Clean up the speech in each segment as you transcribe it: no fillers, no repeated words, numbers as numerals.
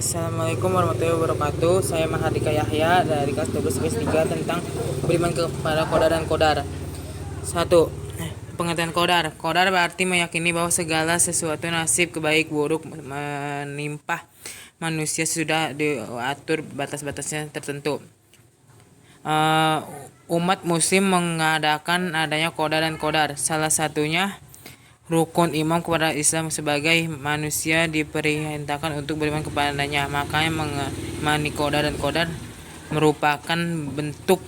Assalamualaikum warahmatullahi wabarakatuh. Saya Mahardika Yahya dari kelas 12 IPS 3 tentang beriman kepada qadar dan qadar. 1. Pengertian qadar. Qadar berarti meyakini bahwa segala sesuatu nasib baik buruk menimpa manusia sudah diatur batas-batasnya tertentu. Umat muslim mengadakan adanya qadar dan qadar. Salah satunya rukun iman kepada Islam. Sebagai manusia diperintahkan untuk beriman kepadanya. Makanya mengimani qadar dan qadar merupakan bentuk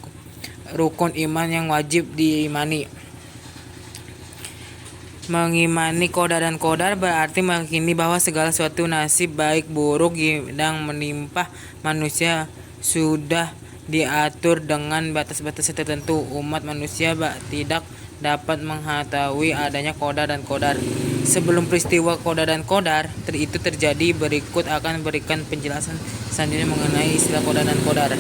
rukun iman yang wajib diimani. Mengimani qadar dan qadar berarti meyakini bahwa segala sesuatu nasib baik buruk yang menimpa manusia sudah diatur dengan batas-batas tertentu. Umat manusia tidak dapat mengetahui adanya qadar dan qadar. Sebelum peristiwa qadar dan qadar itu terjadi, berikut akan berikan penjelasan selanjutnya mengenai istilah qadar dan qadar.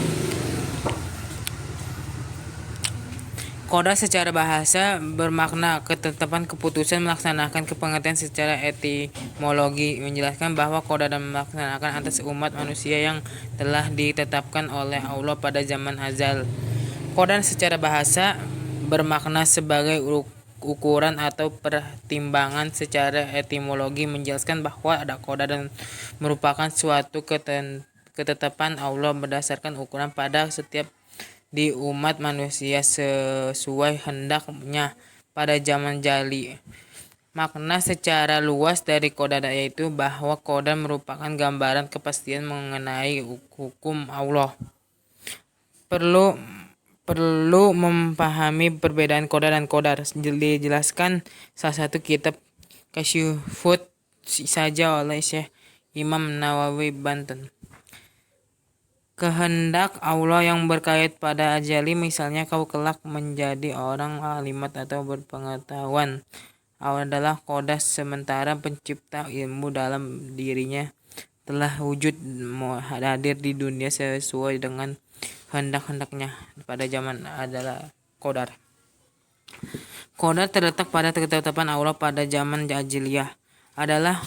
Qadar secara bahasa bermakna ketetapan keputusan. Melaksanakan pengertian secara etimologi menjelaskan bahwa qadar melaksanakan atas umat manusia yang telah ditetapkan oleh Allah pada zaman azal. Qadar secara bahasa bermakna sebagai ukuran atau pertimbangan. Secara etimologi menjelaskan bahwa ada qadar dan merupakan suatu ketetapan Allah berdasarkan ukuran pada setiap di umat manusia sesuai hendaknya pada zaman jali. Makna secara luas dari qadar yaitu bahwa qadar merupakan gambaran kepastian mengenai hukum Allah. Perlu memahami perbedaan qadar dan qadar. Dijelaskan salah satu kitab Kasyfut saja oleh Syekh Imam Nawawi Banten. Kehendak Allah yang berkait pada ajali, misalnya kau kelak menjadi orang alimat atau berpengetahuan, adalah qadar, sementara pencipta ilmu dalam dirinya telah wujud hadir di dunia sesuai dengan hendak-hendaknya pada zaman adalah qadar. Qadar terletak pada ketetapan Allah pada zaman jahiliyah. adalah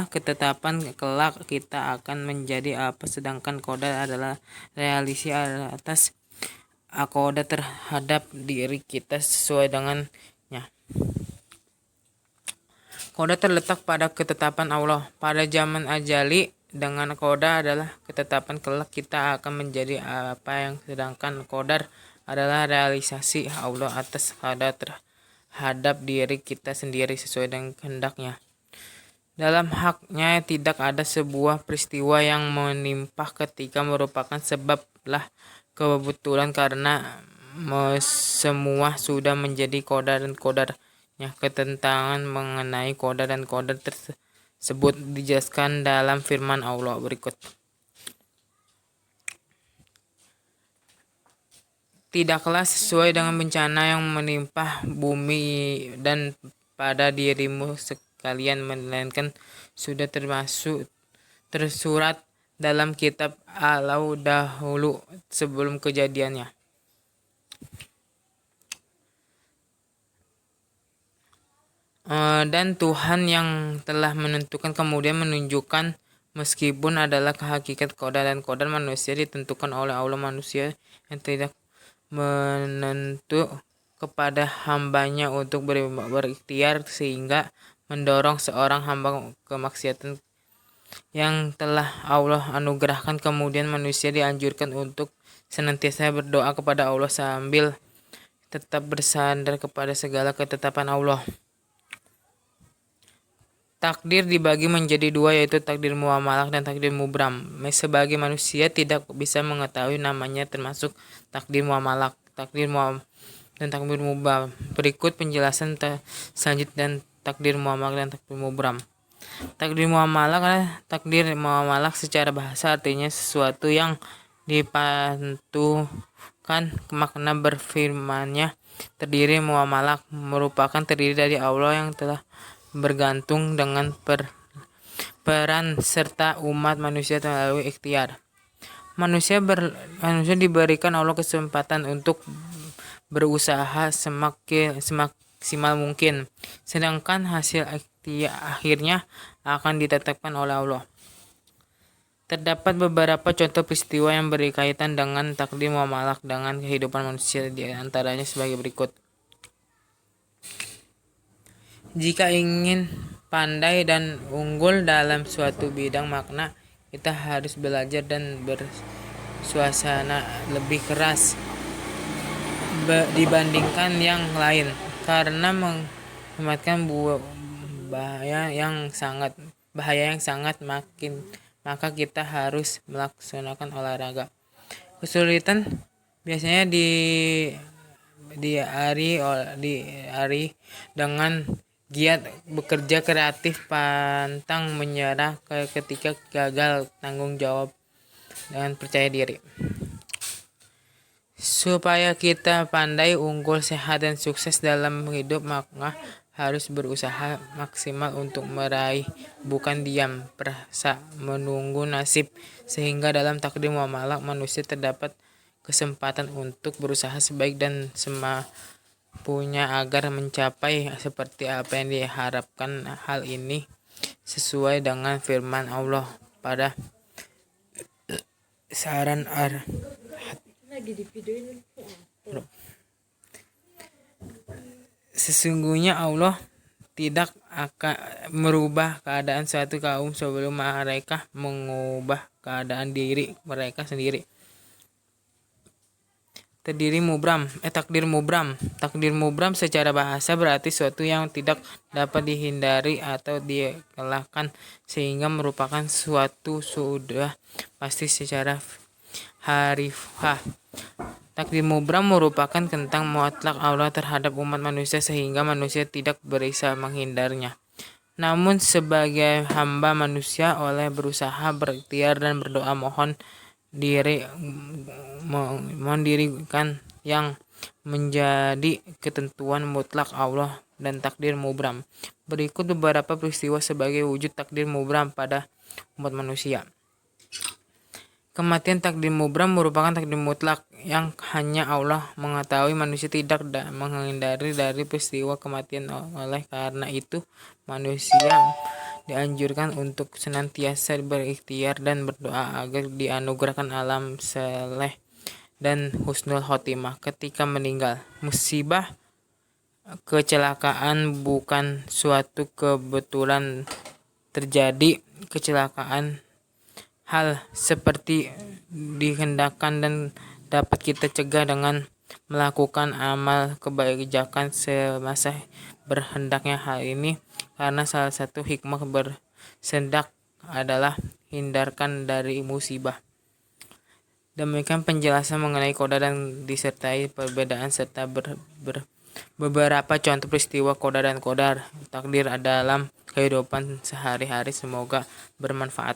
ketetapan kelak kita akan menjadi apa, sedangkan qadar adalah realisasi atas qadar terhadap diri kita sesuai dengannya. Qadar terletak pada ketetapan Allah pada zaman ajali, dengan qadar adalah ketetapan kelak kita akan menjadi apa yang, sedangkan qadar adalah realisasi Allah atas qadar terhadap diri kita sendiri sesuai dengan kehendaknya. Dalam haknya tidak ada sebuah peristiwa yang menimpa ketika merupakan sebablah kebetulan, karena semua sudah menjadi qadar dan qadarnya. Ketentangan mengenai qadar dan qadar tersebut dijelaskan dalam firman Allah berikut. Tidaklah sesuai dengan bencana yang menimpa bumi dan pada dirimu sekalian, melainkan sudah tersurat dalam kitab Allah dahulu sebelum kejadiannya. Dan Tuhan yang telah menentukan kemudian menunjukkan, meskipun adalah hakikat qadar dan qadar manusia ditentukan oleh Allah, manusia yang tidak menentu kepada hambanya untuk berikhtiar sehingga mendorong seorang hamba kemaksiatan yang telah Allah anugerahkan. Kemudian manusia dianjurkan untuk senantiasa berdoa kepada Allah sambil tetap bersandar kepada segala ketetapan Allah. Takdir dibagi menjadi dua, yaitu takdir muamalah dan takdir mubram. Sebagai manusia tidak bisa mengetahui namanya, termasuk takdir muamalah, dan takdir mubram. Berikut penjelasan selanjutnya dan takdir muamalah dan takdir mubram. Takdir muamalah adalah takdir muamalah secara bahasa artinya sesuatu yang dipantukan makna berfirmannya. Terdiri muamalah merupakan terdiri dari Allah yang telah bergantung dengan peran serta umat manusia melalui ikhtiar. Manusia diberikan Allah kesempatan untuk berusaha semaksimal mungkin, sedangkan hasil akhirnya akan ditetapkan oleh Allah. Terdapat beberapa contoh peristiwa yang berkaitan dengan takdir muamalah dengan kehidupan manusia, di antaranya sebagai berikut. Jika ingin pandai dan unggul dalam suatu bidang makna, kita harus belajar dan bersuasana lebih keras dibandingkan yang lain, karena mengakibatkan bahaya yang sangat makin, maka kita harus melaksanakan olahraga. Kesulitan biasanya diari dengan giat bekerja kreatif, pantang menyerah ketika gagal, tanggung jawab, dan percaya diri. Supaya kita pandai, unggul, sehat, dan sukses dalam hidup, maka harus berusaha maksimal untuk meraih, bukan diam perasa menunggu nasib. Sehingga dalam takdir muamalah manusia terdapat kesempatan untuk berusaha sebaik dan semampunya agar mencapai seperti apa yang diharapkan. Hal ini sesuai dengan firman Allah pada saran Sesungguhnya Allah tidak akan merubah keadaan suatu kaum sebelum mereka mengubah keadaan diri mereka sendiri. Takdir mubram. Takdir mubram secara bahasa berarti suatu yang tidak dapat dihindari atau dielakkan, sehingga merupakan suatu sudah pasti secara harfiah. Takdir mubram merupakan tentang mutlak Allah terhadap umat manusia, sehingga manusia tidak bisa menghindarnya. Namun sebagai hamba manusia oleh berusaha, berikhtiar, dan berdoa mohon dirikan yang menjadi ketentuan mutlak Allah dan takdir mubram. Berikut beberapa peristiwa sebagai wujud takdir mubram pada umat manusia. Kematian. Takdir mubram merupakan takdir mutlak yang hanya Allah mengetahui. Manusia tidak menghindari dari peristiwa kematian. Oleh karena itu, manusia dianjurkan untuk senantiasa berikhtiar dan berdoa agar dianugerahkan alam saleh dan husnul khotimah ketika meninggal. Musibah, kecelakaan bukan suatu kebetulan terjadi. Kecelakaan hal seperti dihendakkan dan dapat kita cegah dengan melakukan amal kebajikan semasa berhendaknya hal ini, karena salah satu hikmah bersendak adalah hindarkan dari musibah. Demikian penjelasan mengenai qada dan disertai perbedaan serta beberapa contoh peristiwa qada dan qadar takdir dalam kehidupan sehari-hari. Semoga bermanfaat.